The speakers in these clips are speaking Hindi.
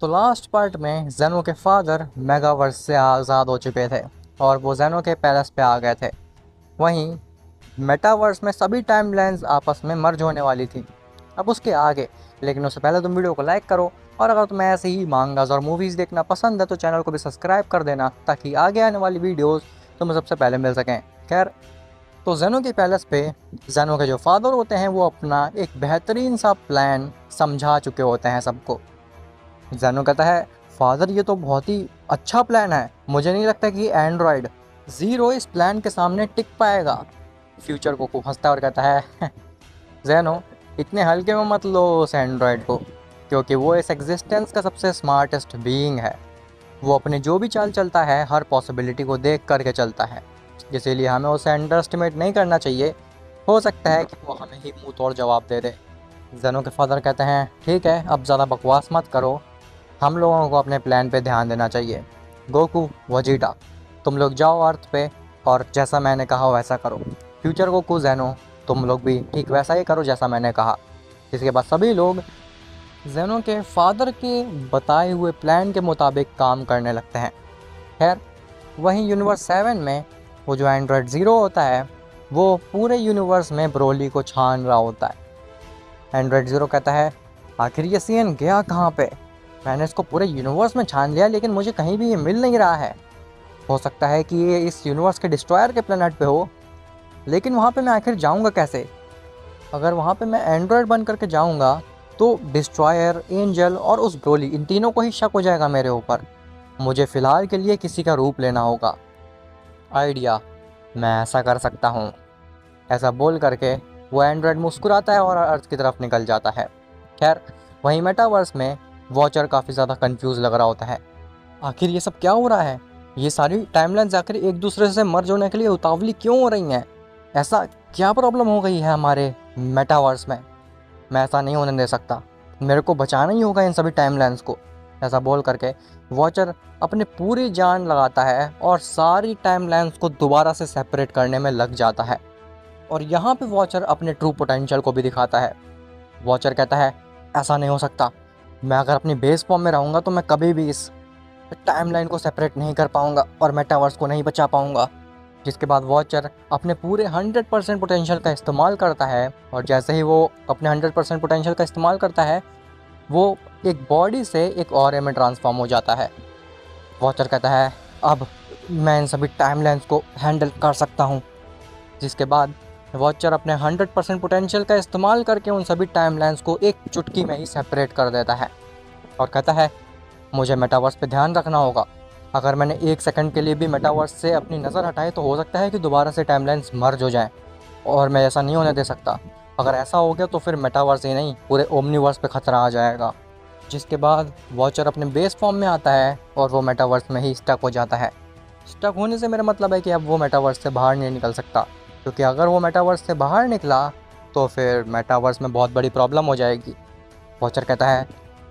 तो लास्ट पार्ट में जेनो के फादर मेगावर्स से आज़ाद हो चुके थे और वो जेनो के पैलेस पे आ गए थे। वहीं मेटावर्स में सभी टाइम लाइन्स आपस में मर्ज होने वाली थी। अब उसके आगे, लेकिन उससे पहले तुम वीडियो को लाइक करो, और अगर तुम्हें ऐसे ही मांगास और मूवीज़ देखना पसंद है तो चैनल को भी सब्सक्राइब कर देना, ताकि आगे आने वाली वीडियोस तुम्हें सबसे पहले मिल सकें। खैर, तो जेनो के पैलेस पे जेनो के जो फादर होते हैं वो अपना एक बेहतरीन सा प्लान समझा चुके होते हैं सबको। जेनो कहता है, फादर ये तो बहुत ही अच्छा प्लान है, मुझे नहीं लगता कि एंड्रॉयड ज़ीरो इस प्लान के सामने टिक पाएगा। फ्यूचर को खूब हंसता है और कहता है जेनो, इतने हल्के में मत लो उस एंड्रॉयड को, क्योंकि वो इस एग्जिस्टेंस का सबसे स्मार्टेस्ट बीइंग है। वो अपने जो भी चाल चलता है हर पॉसिबिलिटी को देख करके चलता है, इसीलिए हमें उसे अंडर एस्टिमेट नहीं करना चाहिए। हो सकता है कि वो हमें ही मुंह तोड़ जवाब दे दे। जेनो के फादर कहते हैं, ठीक है, अब ज़्यादा बकवास मत करो, हम लोगों को अपने प्लान पे ध्यान देना चाहिए। गोकू, वजीटा, तुम लोग जाओ अर्थ पे और जैसा मैंने कहा वैसा करो। फ्यूचर गोकू, जेनो, तुम लोग भी ठीक वैसा ही करो जैसा मैंने कहा। इसके बाद सभी लोग जेनो के फादर के बताए हुए प्लान के मुताबिक काम करने लगते हैं। खैर, वहीं यूनिवर्स 7 में वो जो एंड्रॉयड ज़ीरो होता है वो पूरे यूनिवर्स में ब्रोली को छान रहा होता है। एंड्रॉयड ज़ीरो कहता है, आखिर ये सीएन गया कहाँ पे? मैंने इसको पूरे यूनिवर्स में छान लिया, लेकिन मुझे कहीं भी ये मिल नहीं रहा है। हो सकता है कि ये इस यूनिवर्स के डिस्ट्रॉयर के प्लेनेट पे हो, लेकिन वहाँ पे मैं आखिर जाऊँगा कैसे? अगर वहाँ पे मैं एंड्रॉयड बन करके जाऊँगा तो डिस्ट्रॉयर, एंजल और उस ब्रोली, इन तीनों को ही शक हो जाएगा मेरे ऊपर। मुझे फ़िलहाल के लिए किसी का रूप लेना होगा। आइडिया, मैं ऐसा कर सकता हूँ। ऐसा बोल करके वो एंड्रॉयड मुस्कुराता है और अर्थ की तरफ निकल जाता है। खैर, वहीं मेटावर्स में वॉचर काफ़ी ज़्यादा कंफ्यूज लग रहा होता है। आखिर ये सब क्या हो रहा है? ये सारी टाइमलाइंस आखिर एक दूसरे से मर्ज होने के लिए उतावली क्यों हो रही हैं? ऐसा क्या प्रॉब्लम हो गई है हमारे मेटावर्स में? मैं ऐसा नहीं होने दे सकता, मेरे को बचाना ही होगा इन सभी टाइमलाइंस को। ऐसा बोल करके वॉचर अपनी पूरी जान लगाता है और सारी टाइमलाइंस को दोबारा से सेपरेट करने में लग जाता है। और यहाँ पे वॉचर अपने ट्रू पोटेंशियल को भी दिखाता है। वॉचर कहता है, ऐसा नहीं हो सकता, मैं अगर अपनी बेस फॉर्म में रहूँगा तो मैं कभी भी इस टाइमलाइन को सेपरेट नहीं कर पाऊँगा और मेटावर्स को नहीं बचा पाऊँगा। जिसके बाद वॉचर अपने पूरे 100% पोटेंशियल का इस्तेमाल करता है, और जैसे ही वो अपने 100% पोटेंशियल का इस्तेमाल करता है वो एक बॉडी से एक ऑरे में ट्रांसफॉर्म हो जाता है। वॉचर कहता है, अब मैं इन सभी टाइमलाइंस को हैंडल कर सकता हूँ। जिसके बाद वॉचर अपने 100% पोटेंशियल का इस्तेमाल करके उन सभी टाइमलाइंस को एक चुटकी में ही सेपरेट कर देता है और कहता है, मुझे मेटावर्स पे ध्यान रखना होगा। अगर मैंने एक सेकंड के लिए भी मेटावर्स से अपनी नज़र हटाई तो हो सकता है कि दोबारा से टाइमलाइंस मर्ज हो जाएं, और मैं ऐसा नहीं होने दे सकता। अगर ऐसा हो गया तो फिर मेटावर्स ही नहीं, पूरे ओमनीवर्स पे ख़तरा आ जाएगा। जिसके बाद वॉचर अपने बेस फॉर्म में आता है और वो मेटावर्स में ही स्टक हो जाता है। स्टक होने से मेरा मतलब है कि अब वो मेटावर्स से बाहर नहीं निकल सकता, क्योंकि अगर वो मेटावर्स से बाहर निकला तो फिर मेटावर्स में बहुत बड़ी प्रॉब्लम हो जाएगी। वॉचर कहता है,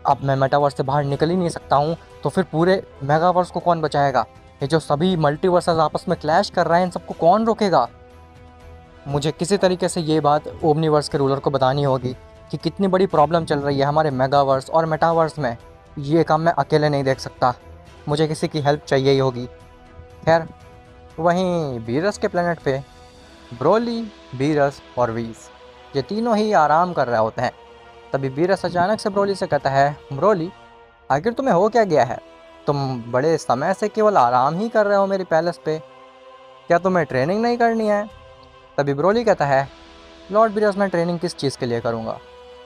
अब मैं मेटावर्स से बाहर निकल ही नहीं सकता हूँ, तो फिर पूरे मेगावर्स को कौन बचाएगा? ये जो सभी मल्टीवर्सेस आपस में क्लैश कर रहे हैं, इन सबको कौन रोकेगा? मुझे किसी तरीके से ये बात ओमनीवर्स के रूलर को बतानी होगी कि कितनी बड़ी प्रॉब्लम चल रही है हमारे मेगावर्स और मेटावर्स में। ये काम मैं अकेले नहीं देख सकता, मुझे किसी की हेल्प चाहिए ही होगी। खैर, वहीं बीरस के प्लेनेट पे ब्रोली, बीरस और वीस, ये तीनों ही आराम कर रहे होते हैं। तभी बीरस अचानक से ब्रोली से कहता है, ब्रोली, आखिर तुम्हें हो क्या गया है? तुम बड़े समय से केवल आराम ही कर रहे हो मेरी पैलेस पे, क्या तुम्हें ट्रेनिंग नहीं करनी है? तभी ब्रोली कहता है, लॉर्ड बीरस, मैं ट्रेनिंग किस चीज़ के लिए करूँगा?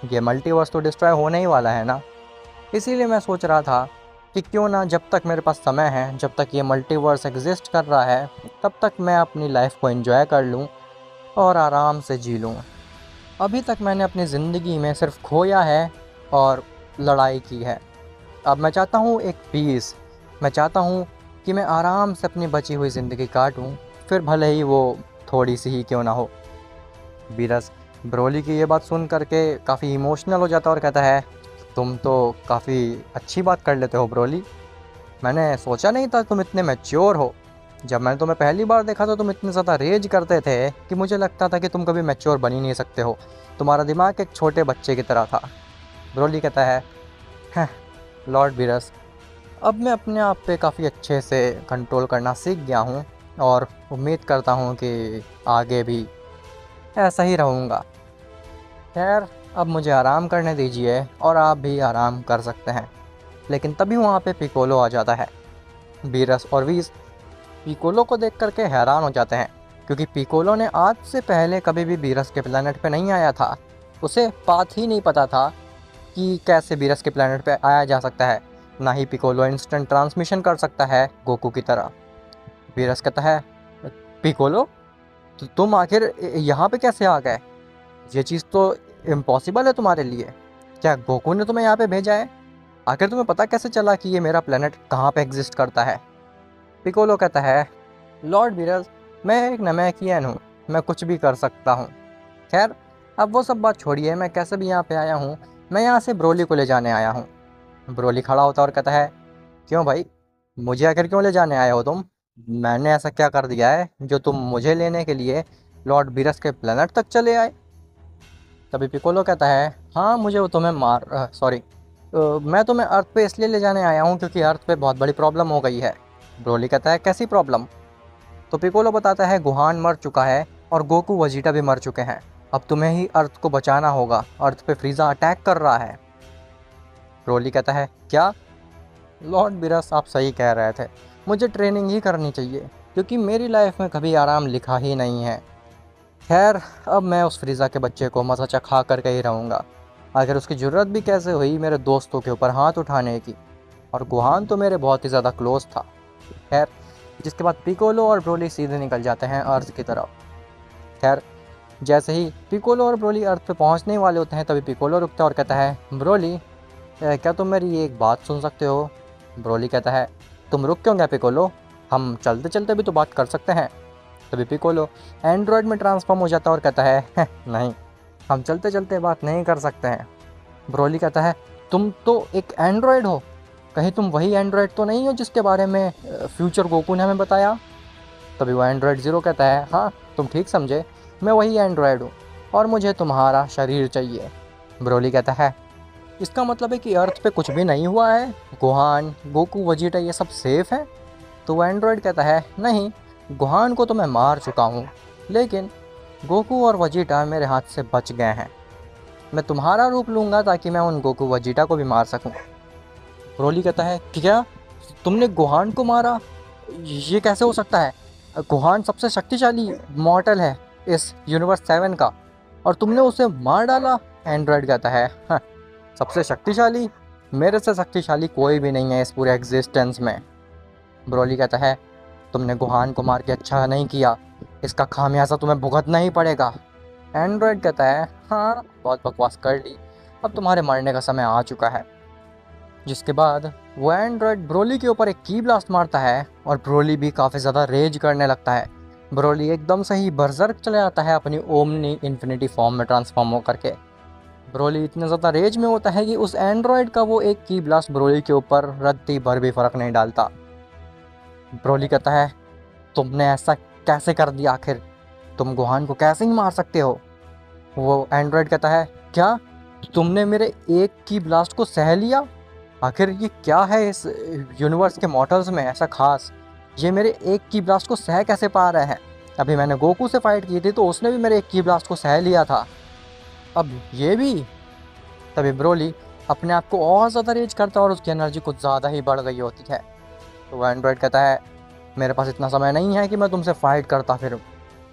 ये मल्टीवर्स तो डिस्ट्रॉय होने ही वाला है ना, इसीलिए मैं सोच रहा था कि क्यों ना जब तक मेरे पास समय है, जब तक ये मल्टीवर्स एग्जिस्ट कर रहा है, तब तक मैं अपनी लाइफ को एंजॉय कर लूँ और आराम से जी लूँ। अभी तक मैंने अपनी ज़िंदगी में सिर्फ खोया है और लड़ाई की है। अब मैं चाहता हूँ एक पीस, मैं चाहता हूँ कि मैं आराम से अपनी बची हुई ज़िंदगी काटूँ, फिर भले ही वो थोड़ी सी ही क्यों ना हो। बीरस ब्रोली की ये बात सुन करके काफ़ी इमोशनल हो जाता है और कहता है, तुम तो काफ़ी अच्छी बात कर लेते हो ब्रोली, मैंने सोचा नहीं था तुम इतने मैच्योर हो। जब मैंने तुम्हें पहली बार देखा तो तुम इतने ज़्यादा रेज करते थे कि मुझे लगता था कि तुम कभी मैच्योर बन ही नहीं सकते हो, तुम्हारा दिमाग एक छोटे बच्चे की तरह था। ब्रोली कहता है, "हैं, लॉर्ड बीरस, अब मैं अपने आप पे काफ़ी अच्छे से कंट्रोल करना सीख गया हूँ और उम्मीद करता हूँ कि आगे भी ऐसा ही रहूँगा। खैर, अब मुझे आराम करने दीजिए और आप भी आराम कर सकते हैं। लेकिन तभी वहाँ पे पिकोलो आ जाता है। बीरस और वीस पिकोलो को देख करके हैरान हो जाते हैं, क्योंकि पिकोलो ने आज से पहले कभी भी बीरस के प्लेनेट पे नहीं आया था। उसे बात ही नहीं पता था कि कैसे बीरस के प्लेनेट पे आया जा सकता है। ना ही पिकोलो इंस्टेंट ट्रांसमिशन कर सकता है गोकू की तरह। बीरस कहता है, पिकोलो, तो तुम आखिर यहाँ पे कैसे आ गए? ये चीज़ तो इम्पॉसिबल है तुम्हारे लिए। क्या गोकू ने तुम्हें यहाँ पे भेजा है? आखिर तुम्हें पता कैसे चला कि ये मेरा प्लेनेट कहाँ पे एग्जिस्ट करता है? पिकोलो कहता है, लॉर्ड बीरस, मैं एक नमैकियन हूँ, मैं कुछ भी कर सकता हूँ। खैर, अब वो सब बात छोड़िए, मैं कैसे भी यहाँ पे आया हूँ। मैं यहाँ से ब्रोली को ले जाने आया हूँ। ब्रोली खड़ा होता और कहता है, क्यों भाई, मुझे आखिर क्यों ले जाने आए हो तुम? मैंने ऐसा क्या कर दिया है जो तुम मुझे लेने के लिए लॉर्ड बीरस के प्लेनेट तक चले आए? तभी पिकोलो कहता है, हाँ, मुझे वो तुम्हें मैं तुम्हें अर्थ पे इसलिए ले जाने आया हूँ क्योंकि अर्थ पे बहुत बड़ी प्रॉब्लम हो गई है। ब्रोली कहता है, कैसी प्रॉब्लम? तो पिकोलो बताता है, गुहान मर चुका है और गोकू वजीटा भी मर चुके हैं। अब तुम्हें ही अर्थ को बचाना होगा, अर्थ पे फ्रीज़ा अटैक कर रहा है। ब्रोली कहता है, क्या? लॉर्ड बीरस, आप सही कह रहे थे, मुझे ट्रेनिंग ही करनी चाहिए क्योंकि मेरी लाइफ में कभी आराम लिखा ही नहीं है। खैर, अब मैं उस फ्रीज़ा के बच्चे को मज़ा चखा करके ही रहूँगा। आखिर उसकी ज़रूरत भी कैसे हुई मेरे दोस्तों के ऊपर हाथ उठाने की? और गुहान तो मेरे बहुत ही ज़्यादा क्लोज था। खैर, जिसके बाद पिकोलो और ब्रोली सीधे निकल जाते हैं अर्थ की तरफ। खैर, जैसे ही पिकोलो और ब्रोली अर्थ पे पहुंचने वाले होते हैं, तभी पिकोलो रुकता है और कहता है, ब्रोली, क्या तुम मेरी एक बात सुन सकते हो? ब्रोली कहता है, तुम रुक क्यों गए पिकोलो? हम चलते चलते भी तो बात कर सकते हैं। तभी पिकोलो एंड्रॉयड में ट्रांसफॉर्म हो जाता है और कहता है, नहीं, हम चलते चलते बात नहीं कर सकते हैं। ब्रोली कहता है, तुम तो एक एंड्रॉयड हो, कहीं तुम वही एंड्रॉयड तो नहीं हो जिसके बारे में फ्यूचर गोकू ने हमें बताया? तभी वो एंड्रॉयड ज़ीरो कहता है, हाँ, तुम ठीक समझे, मैं वही एंड्रॉयड हूँ और मुझे तुम्हारा शरीर चाहिए। ब्रोली कहता है, इसका मतलब है कि अर्थ पे कुछ भी नहीं हुआ है, गोहान, गोकू, वजीटा ये सब सेफ़ है? तो वो एंड्रॉयड कहता है, नहीं, गोहान को तो मैं मार चुका हूँ, लेकिन गोकू और वजीटा मेरे हाथ से बच गए हैं। मैं तुम्हारा रूप लूँगा ताकि मैं उन गोकू वजीटा को भी मार सकूँ। ब्रोली कहता है, क्या तुमने गोहान को मारा? ये कैसे हो सकता है? गोहान सबसे शक्तिशाली मॉर्टल है इस यूनिवर्स 7 का और तुमने उसे मार डाला? एंड्रॉयड कहता है, हाँ, सबसे शक्तिशाली? मेरे से शक्तिशाली कोई भी नहीं है इस पूरे एग्जिस्टेंस में। ब्रोली कहता है, तुमने गोहान को मार के अच्छा नहीं किया, इसका खामियाजा तुम्हें भुगतना ही पड़ेगा। एंड्रॉयड कहता है, हाँ, बहुत बकवास कर ली, अब तुम्हारे मरने का समय आ चुका है। जिसके बाद वो एंड्रॉयड ब्रोली के ऊपर एक की ब्लास्ट मारता है और ब्रोली भी काफ़ी ज़्यादा रेज करने लगता है। ब्रोली एकदम से ही बर्जर्क चले जाता है अपनी ओमनी इन्फिनिटी फॉर्म में ट्रांसफॉर्म हो करके। ब्रोली इतने ज़्यादा रेज में होता है कि उस एंड्रॉयड का वो एक की ब्लास्ट ब्रोली के ऊपर रत्ती भर भी फ़र्क नहीं डालता। ब्रोली कहता है, तुमने ऐसा कैसे कर दिया? आखिर तुम गोहान को कैसे ही मार सकते हो? वो एंड्रॉयड कहता है, क्या तुमने मेरे एक की ब्लास्ट को सह लिया? आखिर ये क्या है इस यूनिवर्स के मॉर्टल्स में ऐसा खास? ये मेरे एक की ब्लास्ट को सह कैसे पा रहे हैं? अभी मैंने गोकू से फाइट की थी तो उसने भी मेरे एक की ब्लास्ट को सह लिया था, अब ये भी? तभी ब्रोली अपने आप को और ज़्यादा रेज करता है और उसकी एनर्जी कुछ ज़्यादा ही बढ़ गई होती है। तो वह एंड्रॉयड कहता है, मेरे पास इतना समय नहीं है कि मैं तुमसे फाइट करता फिरूं।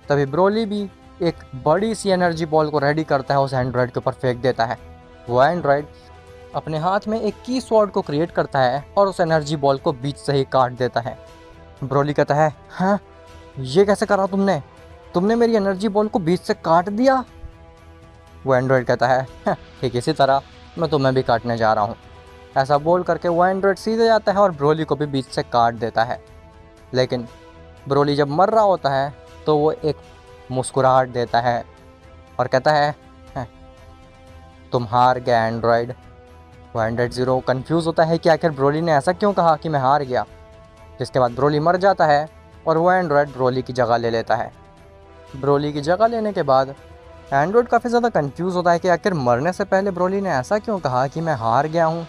तभी ब्रोली भी एक बड़ी सी एनर्जी बॉल को रेडी करता है, उस एंड्रॉयड के ऊपर फेंक देता है। वो एंड्रॉयड अपने हाथ में एक की स्वॉर्ड को क्रिएट करता है और उस एनर्जी बॉल को बीच से ही काट देता है। ब्रोली कहता है, हाँ, ये कैसे करा तुमने? तुमने मेरी एनर्जी बॉल को बीच से काट दिया? वो एंड्रॉयड कहता है, "हाँ, ठीक इसी तरह मैं तुम्हें भी काटने जा रहा हूँ।" ऐसा बोल करके वो एंड्रॉयड सीधे जाता है और ब्रोली को भी बीच से काट देता है। लेकिन ब्रोली जब मर रहा होता है तो वो एक मुस्कुराहट देता है और कहता है, "हाँ, तुम हार गए एंड्रॉयड।" वो एंड्रॉयड ज़ीरो कंफ्यूज होता है कि आखिर ब्रोली ने ऐसा क्यों कहा कि मैं हार गया। जिसके बाद ब्रोली मर जाता है और वो एंड्रॉयड ब्रोली की जगह ले लेता है। ब्रोली की जगह लेने के बाद एंड्रॉयड काफ़ी ज़्यादा कंफ्यूज होता है कि आखिर मरने से पहले ब्रोली ने ऐसा क्यों कहा कि मैं हार गया हूँ।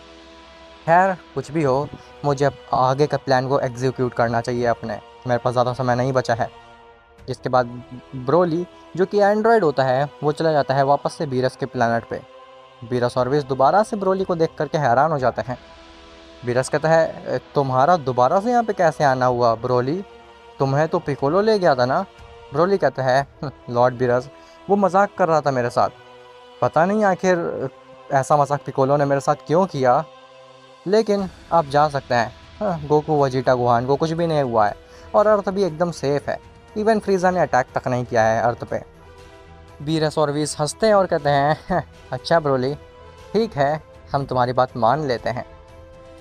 खैर कुछ भी हो, मुझे अब आगे के प्लान को एग्जीक्यूट करना चाहिए अपने। मेरे पास ज़्यादा समय नहीं बचा है। जिसके बाद ब्रोली, जो कि एंड्रॉयड होता है, वो चला जाता है वापस से बीरस के प्लानट पे। बीरस और विस दोबारा से ब्रोली को देख करके हैरान हो जाते हैं। बीरस कहता है, तुम्हारा दोबारा से यहाँ पे कैसे आना हुआ ब्रोली? तुम्हें तो पिकोलो ले गया था ना?" ब्रोली कहता है, लॉर्ड बीरस, वो मजाक कर रहा था मेरे साथ। पता नहीं आखिर ऐसा मजाक पिकोलो ने मेरे साथ क्यों किया, लेकिन आप जा सकते हैं। हाँ, गोकू वजीटा गुहान को कुछ भी नहीं हुआ है और अर्थ भी एकदम सेफ है। इवन फ्रीज़ा ने अटैक तक नहीं किया है अर्थ पे। बीरस और वीस हंसते हैं और कहते हैं, अच्छा ब्रोली, ठीक है, हम तुम्हारी बात मान लेते हैं।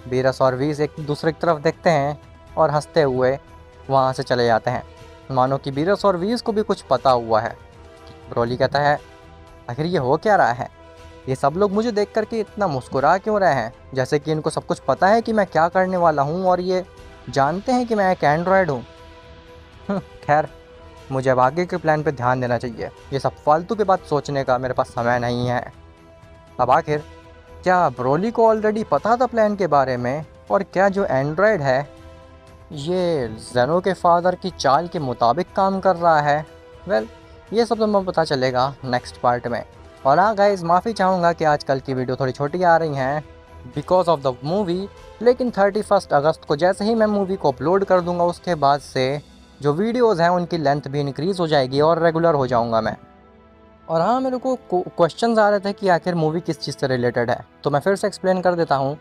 बीरस और वीस एक दूसरे की तरफ देखते हैं और हंसते हुए वहाँ से चले जाते हैं, मानो कि बीरस और वीस को भी कुछ पता हुआ है। ब्रोली कहता है, आखिर ये हो क्या रहा है? ये सब लोग मुझे देख करके इतना मुस्कुरा क्यों रहे हैं, जैसे कि इनको सब कुछ पता है कि मैं क्या करने वाला हूँ और ये जानते हैं कि मैं एक एंड्रॉयड हूँ। खैर, मुझे अब आगे के प्लान पे ध्यान देना चाहिए। ये सब फालतू की बात सोचने का मेरे पास समय नहीं है। अब आखिर क्या ब्रोली को ऑलरेडी पता था प्लान के बारे में, और क्या जो एंड्रॉयड है ये जेनो के फादर की चाल के मुताबिक काम कर रहा है? वेल, ये सब तो मैं पता चलेगा नेक्स्ट पार्ट में। और हाँ गाइस, माफ़ी चाहूँगा कि आजकल की वीडियो थोड़ी छोटी आ रही हैं बिकॉज ऑफ द मूवी। लेकिन 31 अगस्त को जैसे ही मैं मूवी को अपलोड कर दूँगा, उसके बाद से जो वीडियोज़ हैं उनकी लेंथ भी इंक्रीज़ हो जाएगी और रेगुलर हो जाऊँगा मैं। और हाँ, मेरे को क्वेश्चंस आ रहे थे कि आखिर मूवी किस चीज़ से रिलेटेड है, तो मैं फिर से एक्सप्लेन कर देता हूँ।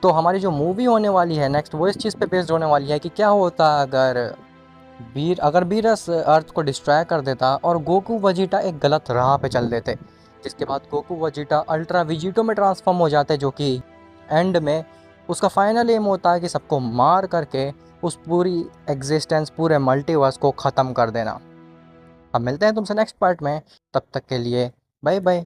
तो हमारी जो मूवी होने वाली है नेक्स्ट, वो इस चीज़ पे बेस्ड होने वाली है कि क्या होता अगर बीरस अर्थ को डिस्ट्रॉय कर देता और गोकू वजीटा एक गलत राह पे चल देते, जिसके बाद गोकू वजीटा अल्ट्रा विजिटो में ट्रांसफॉर्म हो जाते, जो कि एंड में उसका फाइनल एम होता है कि सबको मार करके उस पूरी एग्जिस्टेंस, पूरे मल्टीवर्स को ख़त्म कर देना। अब मिलते हैं तुमसे नेक्स्ट पार्ट में, तब तक के लिए बाय बाय।